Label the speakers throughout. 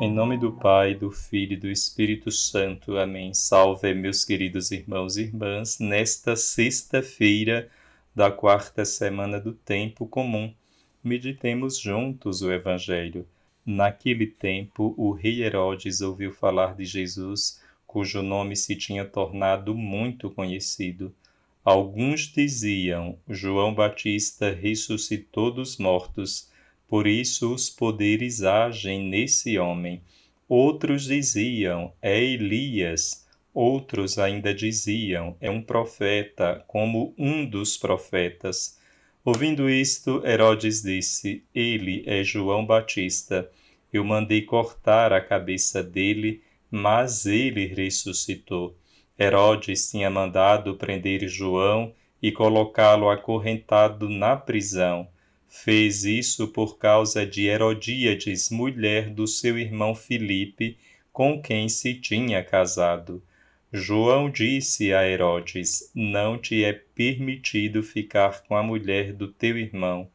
Speaker 1: Em nome do Pai, do Filho e do Espírito Santo. Amém. Salve, meus queridos irmãos e irmãs, nesta sexta-feira da quarta semana do Tempo Comum. Meditemos juntos o Evangelho. Naquele tempo, o rei Herodes ouviu falar de Jesus, cujo nome se tinha tornado muito conhecido. Alguns diziam: João Batista ressuscitou dos mortos, por isso os poderes agem nesse homem. Outros diziam: é Elias. Outros ainda diziam: é um profeta, como um dos profetas. Ouvindo isto, Herodes disse: ele é João Batista. Eu mandei cortar a cabeça dele, mas ele ressuscitou. Herodes tinha mandado prender João e colocá-lo acorrentado na prisão. Fez isso por causa de Herodíades, mulher do seu irmão Filipe, com quem se tinha casado. João disse a Herodes: não te é permitido ficar com a mulher do teu irmão.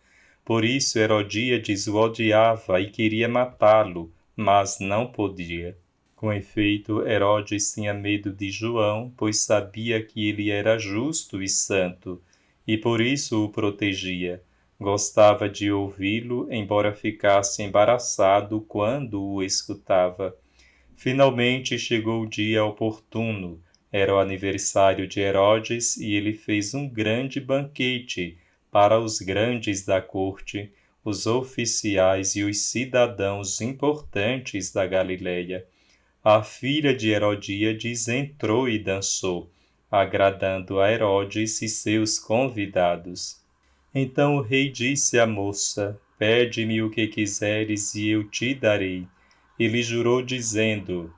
Speaker 1: Por isso Herodíades o odiava e queria matá-lo, mas não podia. Com efeito, Herodes tinha medo de João, pois sabia que ele era justo e santo, e por isso o protegia. Gostava de ouvi-lo, embora ficasse embaraçado quando o escutava. Finalmente chegou o dia oportuno. Era o aniversário de Herodes e ele fez um grande banquete para os grandes da corte, os oficiais e os cidadãos importantes da Galileia. A filha de Herodíades entrou e dançou, agradando a Herodes e seus convidados. Então o rei disse à moça: pede-me o que quiseres e eu te darei. Ele jurou dizendo: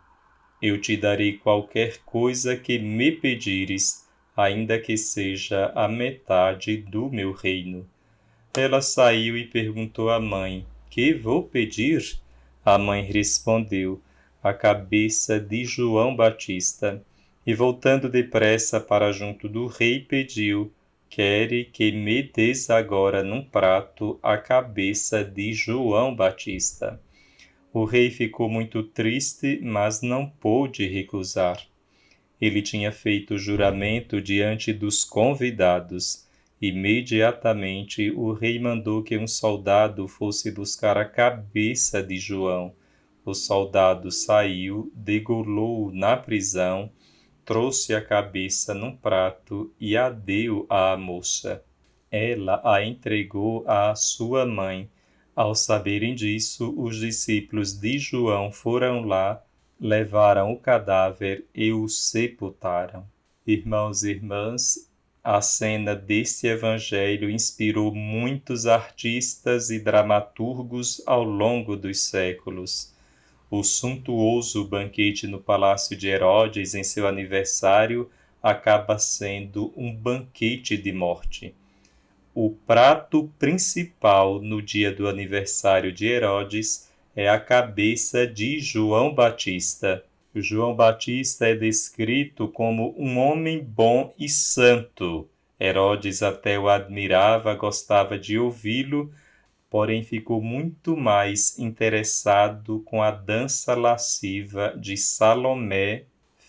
Speaker 1: eu te darei qualquer coisa que me pedires, ainda que seja a metade do meu reino. Ela saiu e perguntou à mãe: que vou pedir? A mãe respondeu: a cabeça de João Batista. E voltando depressa para junto do rei, pediu: quere que me des agora num prato a cabeça de João Batista. O rei ficou muito triste, mas não pôde recusar. Ele tinha feito juramento diante dos convidados. Imediatamente o rei mandou que um soldado fosse buscar a cabeça de João. O soldado saiu, degolou-o na prisão, trouxe a cabeça num prato e a deu à moça. Ela a entregou à sua mãe. Ao saberem disso, os discípulos de João foram lá, levaram o cadáver e o sepultaram. Irmãos e irmãs, a cena deste evangelho inspirou muitos artistas e dramaturgos ao longo dos séculos. O suntuoso banquete no palácio de Herodes em seu aniversário acaba sendo um banquete de morte. O prato principal no dia do aniversário de Herodes é a cabeça de João Batista. João Batista é descrito como um homem bom e santo. Herodes até o admirava, gostava de ouvi-lo, porém ficou muito mais interessado com a dança lasciva de Salomé,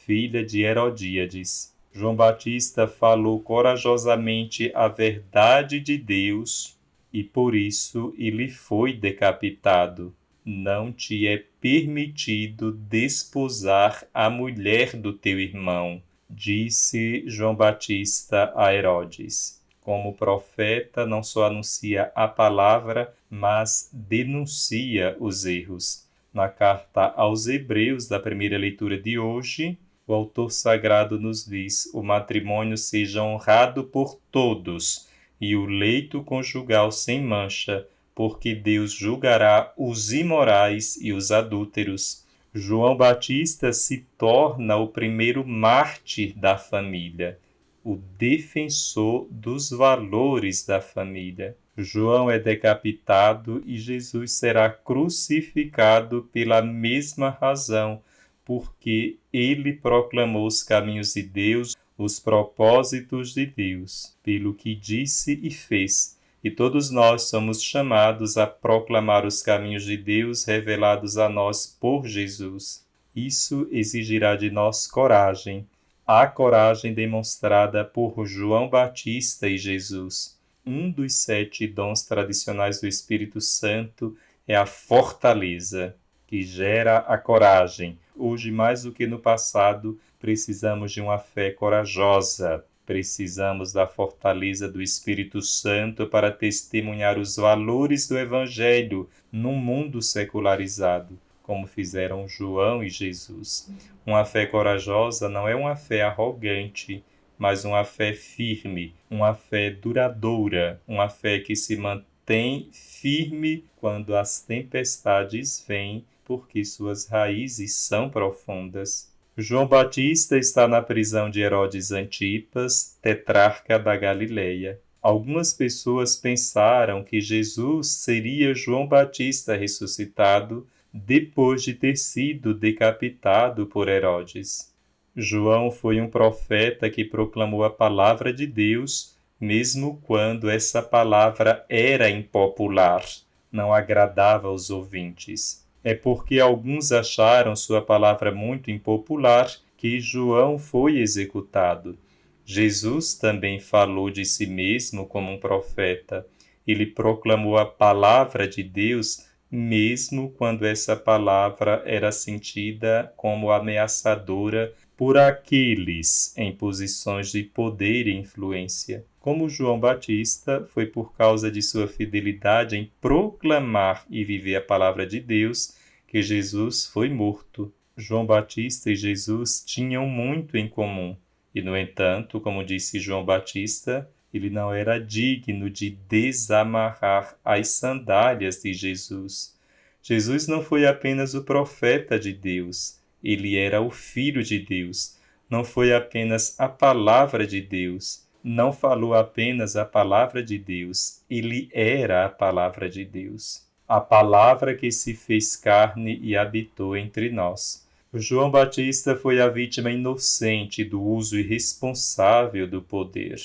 Speaker 1: filha de Herodíades. João Batista falou corajosamente a verdade de Deus e por isso ele foi decapitado. Não te é permitido desposar a mulher do teu irmão, disse João Batista a Herodes. Como profeta, não só anuncia a palavra, mas denuncia os erros. Na carta aos Hebreus, da primeira leitura de hoje, o autor sagrado nos diz: o matrimônio seja honrado por todos e o leito conjugal sem mancha, porque Deus julgará os imorais e os adúlteros. João Batista se torna o primeiro mártir da família, o defensor dos valores da família. João é decapitado e Jesus será crucificado pela mesma razão, porque ele proclamou os caminhos de Deus, os propósitos de Deus, pelo que disse e fez, e todos nós somos chamados a proclamar os caminhos de Deus revelados a nós por Jesus. Isso exigirá de nós coragem, a coragem demonstrada por João Batista e Jesus. Um dos 7 dons tradicionais do Espírito Santo é a fortaleza, que gera a coragem. Hoje, mais do que no passado, precisamos de uma fé corajosa. Precisamos da fortaleza do Espírito Santo para testemunhar os valores do Evangelho num mundo secularizado, como fizeram João e Jesus. Uma fé corajosa não é uma fé arrogante, mas uma fé firme, uma fé duradoura, uma fé que se mantém firme quando as tempestades vêm, porque suas raízes são profundas. João Batista está na prisão de Herodes Antipas, tetrarca da Galileia. Algumas pessoas pensaram que Jesus seria João Batista ressuscitado depois de ter sido decapitado por Herodes. João foi um profeta que proclamou a palavra de Deus, mesmo quando essa palavra era impopular, não agradava aos ouvintes. É porque alguns acharam sua palavra muito impopular que João foi executado. Jesus também falou de si mesmo como um profeta. Ele proclamou a palavra de Deus, mesmo quando essa palavra era sentida como ameaçadora por aqueles em posições de poder e influência. Como João Batista, foi por causa de sua fidelidade em proclamar e viver a palavra de Deus que Jesus foi morto. João Batista e Jesus tinham muito em comum. E, no entanto, como disse João Batista, ele não era digno de desamarrar as sandálias de Jesus. Jesus não foi apenas o profeta de Deus, ele era o Filho de Deus. Não foi apenas a palavra de Deus, não falou apenas a palavra de Deus, ele era a palavra de Deus. A palavra que se fez carne e habitou entre nós. João Batista foi a vítima inocente do uso irresponsável do poder.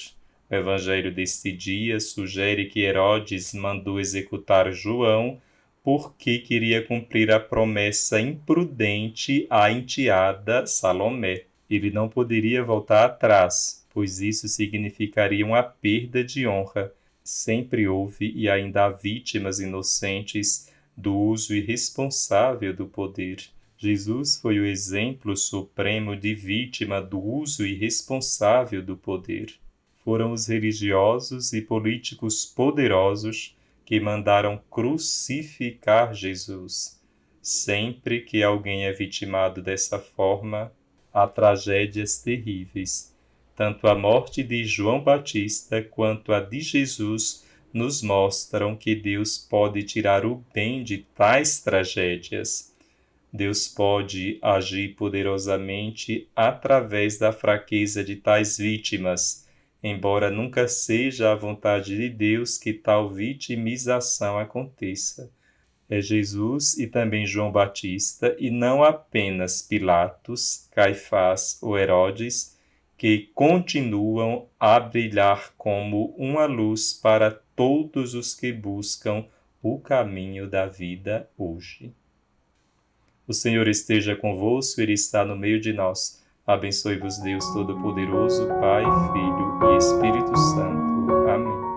Speaker 1: O evangelho deste dia sugere que Herodes mandou executar João porque queria cumprir a promessa imprudente à enteada Salomé. Ele não poderia voltar atrás, pois isso significaria uma perda de honra. Sempre houve e ainda há vítimas inocentes do uso irresponsável do poder. Jesus foi o exemplo supremo de vítima do uso irresponsável do poder. Foram os religiosos e políticos poderosos que mandaram crucificar Jesus. Sempre que alguém é vitimado dessa forma, há tragédias terríveis. Tanto a morte de João Batista quanto a de Jesus nos mostram que Deus pode tirar o bem de tais tragédias. Deus pode agir poderosamente através da fraqueza de tais vítimas, embora nunca seja a vontade de Deus que tal vitimização aconteça. É Jesus e também João Batista, e não apenas Pilatos, Caifás ou Herodes, que continuam a brilhar como uma luz para todos os que buscam o caminho da vida hoje. O Senhor esteja convosco, Ele está no meio de nós. Abençoe-vos Deus Todo-Poderoso, Pai, Filho e Espírito Santo. Amém.